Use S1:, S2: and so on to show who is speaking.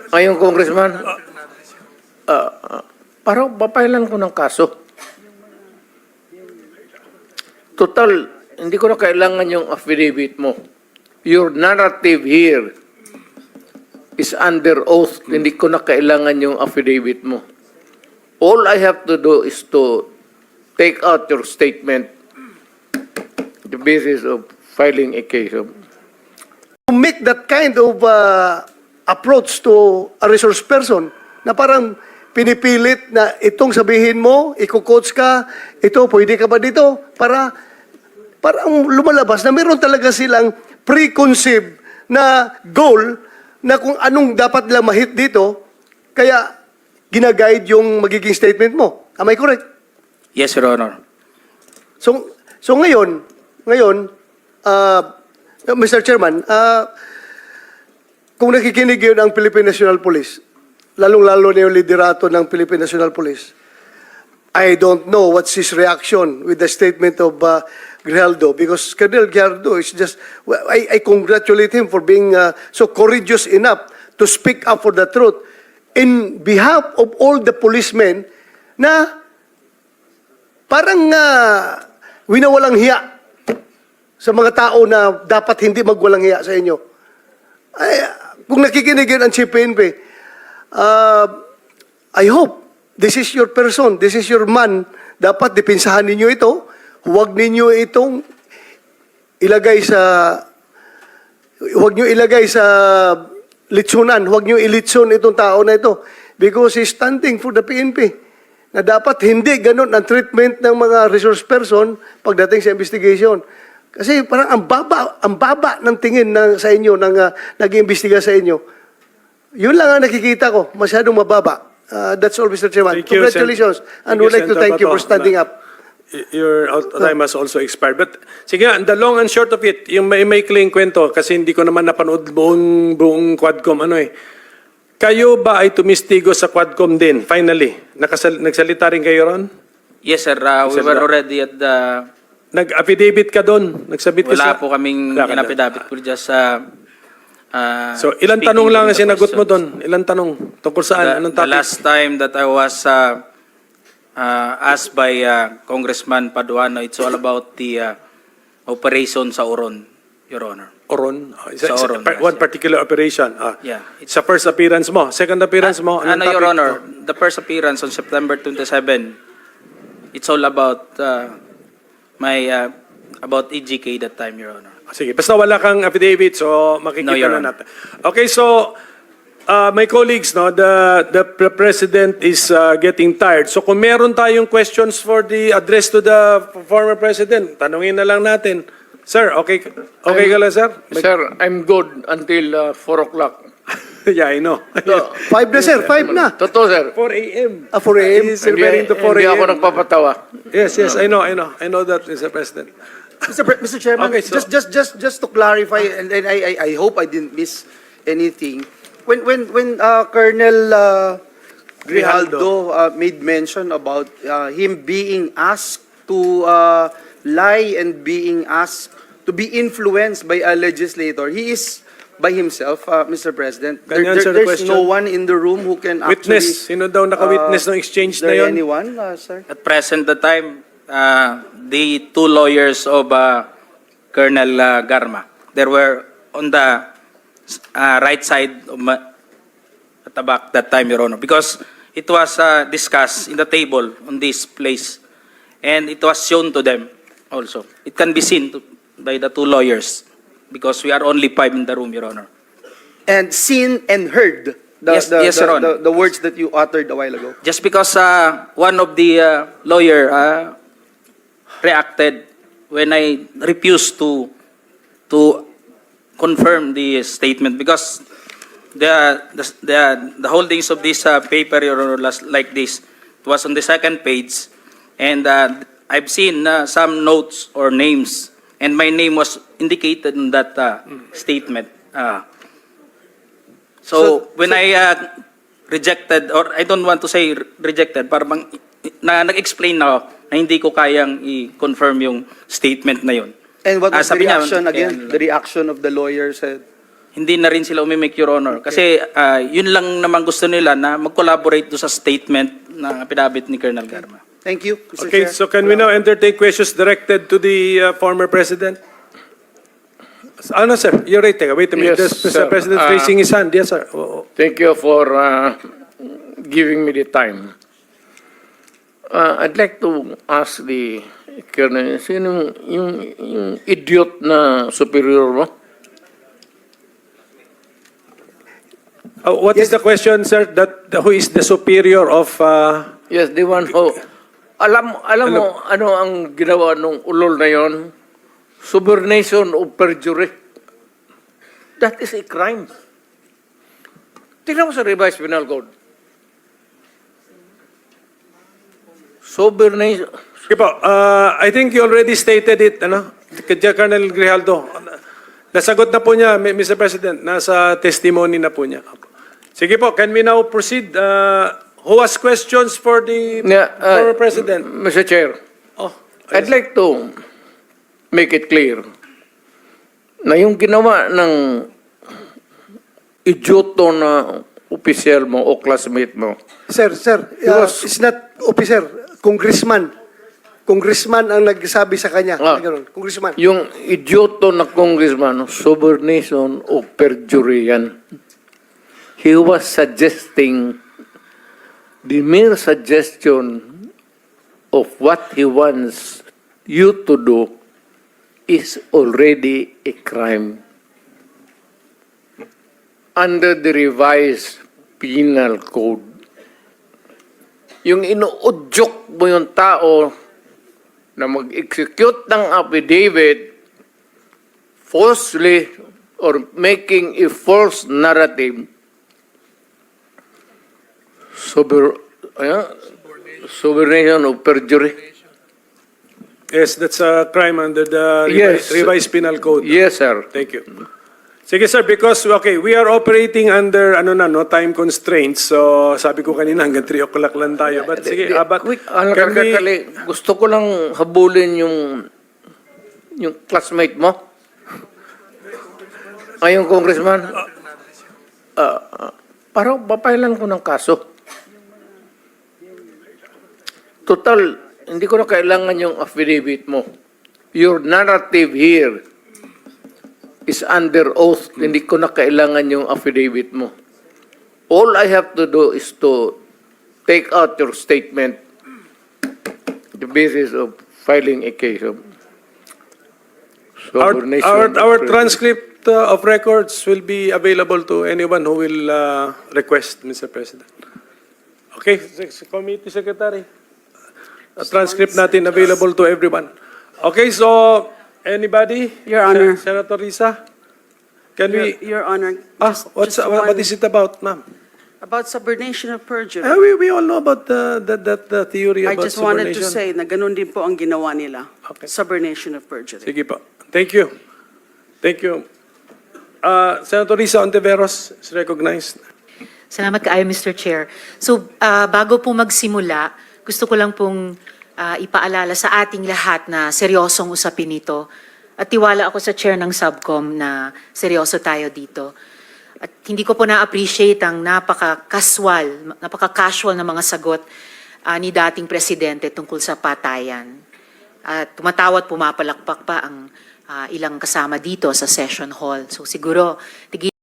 S1: Ngayon, Congressman, parang papailan ko ng kaso. Total, hindi ko na kailangan yung affidavit mo. Your narrative here is under oath. Hindi ko na kailangan yung affidavit mo. All I have to do is to take out your statement, the basis of filing a case.
S2: To make that kind of approach to a resource person na parang pinipilit na itong sabihin mo, iko-coach ka, ito, pwede ka ba dito? Parang lumalabas na meron talaga silang preconceived na goal na kung anong dapat lang mahit dito, kaya ginaguide yung magiging statement mo. Am I correct?
S3: Yes, Your Honor.
S2: So ngayon, Mr. Chairman, kung nakikinig yun ang Philippine National Police, lalong-lalo na yung liderato ng Philippine National Police, I don't know what's his reaction with the statement of Grijaldo, because Colonel Grijaldo is just, I congratulate him for being so courageous enough to speak up for the truth in behalf of all the policemen na parang winawalang hiya sa mga tao na dapat hindi magwalang hiya sa inyo. Ay, kung nakikinig yun ang Chief PNP, I hope this is your person, this is your man. Dapat dipinsahan ninyo ito. Huwag ninyo itong ilagay sa litsunan. Huwag nyo ilitsun itong tao na ito. Because he's standing for the PNP. Na dapat hindi ganun ang treatment ng mga resource person pagdating sa investigation. Kasi parang ang baba ng tingin sa inyo, ng nag-iimbestiga sa inyo. Yun lang ang nakikita ko, masyadong mababa. That's all, Mr. Chairman. Congratulations. And we'd like to thank you for standing up.
S4: Your time has also expired. But sige, the long and short of it, yung may maikling kwento, kasi hindi ko naman napanood buong Quadcom, kayo ba ay tumistigo sa Quadcom din, finally? Nagsalita rin kayo ron?
S3: Yes, sir. We were already at the...
S4: Nag-affidavit ka doon? Nagsabit ka
S3: Wala po kaming in-affidavit. We're just...
S4: so, ilang tanong lang ang sinagot mo doon? Ilang tanong? Tungkol saan? Anong topic?
S3: The last time that I was asked by Congressman Paduano, it's all about the operation sa Oron, Your Honor.
S4: Oron?
S3: Sa Oron,
S4: One
S3: yes,
S4: particular operation?
S3: Yeah.
S4: Sa first appearance mo? Second appearance mo? Anong topic?
S3: Your Honor, the first appearance on September 27, it's all about about EGK that time, Your Honor.
S4: Sige, basta wala kang affidavit, so makikita na natin. Okay, so my colleagues, the President is getting tired. So kung meron tayong questions for the address to the former President, tanungin na lang natin. Sir, okay ka lang, sir?
S1: Sir, I'm good until 4 o'clock.
S4: Yeah, I know.
S2: 5 na, sir. 5 na.
S1: Totoo, sir.
S4: 4 a.m.
S2: 4 a.m.
S4: He's referring to 4 a.m.
S1: Hindi ako nagpapatawa.
S4: Yes, I know. I know that, Mr. President.
S5: Mr. Chairman,
S4: Okay, so-
S5: just to clarify, and I hope I didn't miss anything. When Colonel Grijaldo made mention about him being asked to lie and being asked to be influenced by a legislator, he is by himself, Mr. President.
S4: Can you answer the
S5: There's
S4: question?
S5: no one in the room who can
S4: Witness. Sino daw naka-witness ng exchange
S5: Is
S4: na
S5: there
S4: yun?
S5: anyone, sir?
S3: At present the time, the two lawyers of Colonel Garma, they were on the right side of at the back that time, Your Honor, because it was discussed in the table on this place, and it was shown to them also. It can be seen by the two lawyers, because we are only 5 in the room, Your Honor.
S5: And seen and heard
S3: Yes, Your Honor.
S5: the words that you uttered a while ago.
S3: Just because one of the lawyer reacted when I refused to confirm the statement, because the holdings of this paper, Your Honor, like this, it was on the second page, and I've seen some notes or names, and my name was indicated in that statement. So when I rejected, or I don't want to say rejected, parang nag-explain na ako na hindi ko kayang i-confirm yung statement na yun.
S5: And what was the
S3: Sabi niya,
S5: reaction again? The reaction of the lawyer said,
S3: hindi na rin sila umimik, Your Honor. Kasi yun lang naman gusto nila na mag-collaborate do sa statement na pinabit ni Colonel Garma.
S5: Thank you, Mr.
S4: Okay,
S5: Chair.
S4: so can we now entertain questions directed to the former president? Ano, sir? You're right. Wait a minute.
S1: Yes,
S4: Mr.
S1: sir.
S4: President raising his hand. Yes, sir.
S1: Thank you for giving me the time. I'd like to ask the Colonel, sino yung idiot na superior mo?
S4: What is the question, sir? Who is the superior of...
S1: Yes, the one who... Alam mo ano ang ginawa nung ulol na yon? Subornation of perjury. That is a crime. Tingnan mo sa revised penal code. Subornation.
S4: Sige po, I think you already stated it, ano? Kaya Colonel Grijaldo. Nasagot na po niya, Mr. President. Nasa testimony na po niya. Sige po, can we now proceed? Who has questions for the former President?
S1: Mr. Chair,
S4: Oh,
S1: I'd like to make it clear na yung ginawa ng idioto na opisyal mo o classmate mo.
S2: Sir, it's not officer, congressman. Congressman ang nagsabi sa kanya. Ganun, congressman.
S1: Yung idioto na congressman, subornation o perjury yan. He was suggesting, the mere suggestion of what he wants you to do is already a crime. Under the revised penal code. Yung inuudyok mo yung tao na mag-execute ng affidavit falsely or making a false narrative, subornation of perjury.
S4: yes, that's a crime under the
S1: Yes.
S4: revised penal code.
S1: Yes, sir.
S4: Thank you. Sige sir, because okay, we are operating under time constraints. So sabi ko kanina hanggang 3 o'clock lang tayo. But sige, but
S1: Quick,
S4: can we,
S1: gusto ko lang habulin yung classmate mo. Ay, yung congressman. Parang papailan ko ng kaso. Total, hindi ko na kailangan yung affidavit mo. Your narrative here is under oath. Hindi ko na kailangan yung affidavit mo. All I have to do is to take out your statement, the basis of filing a case of subornation.
S4: our transcript of records will be available to anyone who will request, Mr. President. Okay, Committee Secretary. A transcript natin available to everyone. Okay, so anybody?
S6: Your Honor.
S4: Senator Risa? Can we...
S6: Your Honor.
S4: what is it about, ma'am?
S6: About subordination of perjury.
S4: We all know about the theory
S6: I
S4: about
S6: just wanted to
S4: subordination.
S6: say na ganun din po ang ginawa nila.
S4: Okay.
S6: Subordination of perjury.
S4: Sige po. Thank you. Thank you. Senator Risa Ontiveros is recognized.
S7: Salamat kaayo, Mr. Chair. So, bago po magsimula, gusto ko lang pong ipaalala sa ating lahat na seryosong usapin ito. At tiwala ako sa chair ng subcom na seryoso tayo dito. At hindi ko po na-appreciate ang napaka-casual na mga sagot ni dating presidente tungkol sa patayan. At tumatawa at pumapalakpak pa ang ilang kasama dito sa session hall. So siguro,